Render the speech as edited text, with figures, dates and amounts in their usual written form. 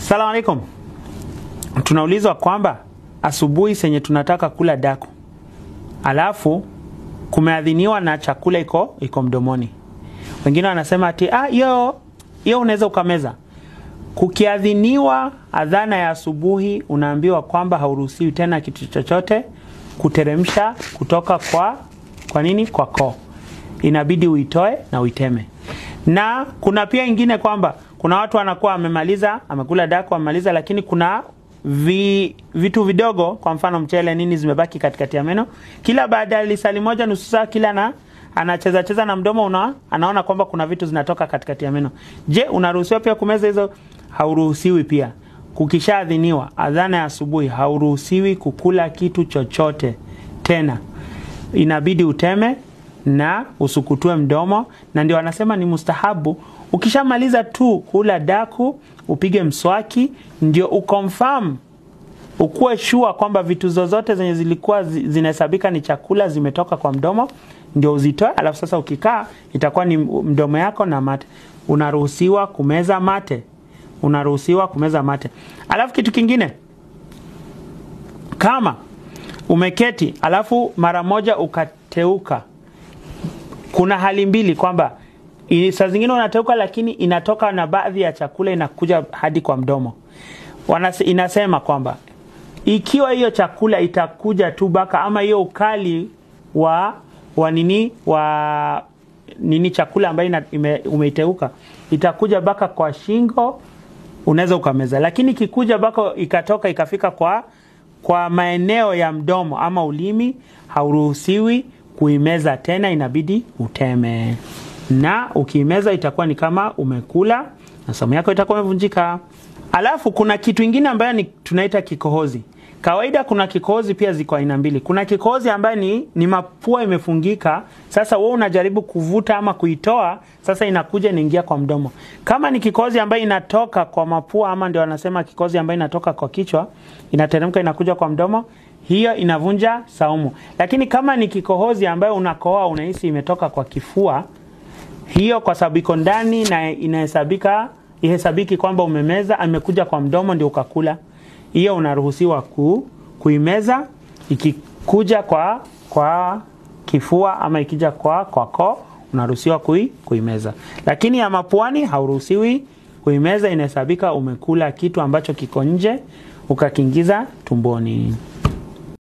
Salamu alaikum. Tunaulizwa kwamba asubuhi senye tunataka kula daku, alafu kumeadhiniwa na chakula iko mdomoni. Wengine wanasema ati hiyo unaweza ukameza. Kukiadhiniwa adhana ya asubuhi, unaambiwa kwamba hauruhusiwi tena kitu chochote kuteremsha kutoka kwa nini? Kwa koo. Inabidi uitoe na uiteme. Na kuna pia ingine kwamba kuna watu wanakuwa amekula daku amemaliza, lakini kuna vitu vidogo, kwa mfano mchele nini, zimebaki katikati ya meno. Kila baada ya lisali moja nusu saa kila anacheza na mdomo, anaona kwamba kuna vitu zinatoka katikati ya meno. Je, unaruhusiwa pia kumeza hizo? Hauruhusiwi pia. Kukishaadhiniwa adhana ya asubuhi, hauruhusiwi kukula kitu chochote tena. Inabidi uteme na usukutue mdomo, na ndio wanasema ni mustahabu ukishamaliza tu kula daku upige mswaki, ndio uconfirm, ukuwe sure kwamba vitu zozote zenye zilikuwa zinahesabika ni chakula zimetoka kwa mdomo, ndio uzitoe. Alafu sasa ukikaa itakuwa ni mdomo yako na mate. Unaruhusiwa kumeza mate. Alafu kitu kingine, kama umeketi alafu mara moja ukateuka, kuna hali mbili kwamba saa zingine unateuka lakini inatoka na baadhi ya chakula inakuja hadi kwa mdomo. Inasema kwamba ikiwa hiyo chakula itakuja tu baka, ama hiyo ukali wa chakula ambayo umeiteuka itakuja baka kwa shingo, unaweza ukameza. Lakini kikuja baka ikatoka ikafika kwa maeneo ya mdomo ama ulimi, hauruhusiwi kuimeza tena, inabidi uteme. Na ukiimeza itakuwa ni kama umekula na somo yako itakuwa imevunjika. Alafu kuna kitu kingine ambayo tunaita kikohozi. Kawaida kuna kikohozi pia ziko aina mbili. Kuna kikohozi ambayo ni mapua imefungika. Sasa wewe unajaribu kuvuta ama kuitoa, sasa inakuja inaingia kwa mdomo. Kama ni kikohozi ambayo inatoka kwa mapua, ama ndio wanasema kikohozi ambayo inatoka kwa kichwa, inateremka inakuja kwa mdomo, hiyo inavunja saumu. Lakini kama ni kikohozi ambayo unakohoa unahisi imetoka kwa kifua, hiyo kwa sababu iko ndani na ihesabiki kwamba umemeza, amekuja kwa mdomo ndio ukakula, hiyo unaruhusiwa kuimeza. Ikikuja kwa kifua ama ikija kwa koo, unaruhusiwa kuimeza. Lakini ya mapuani hauruhusiwi kuimeza, inahesabika umekula kitu ambacho kiko nje ukakiingiza tumboni.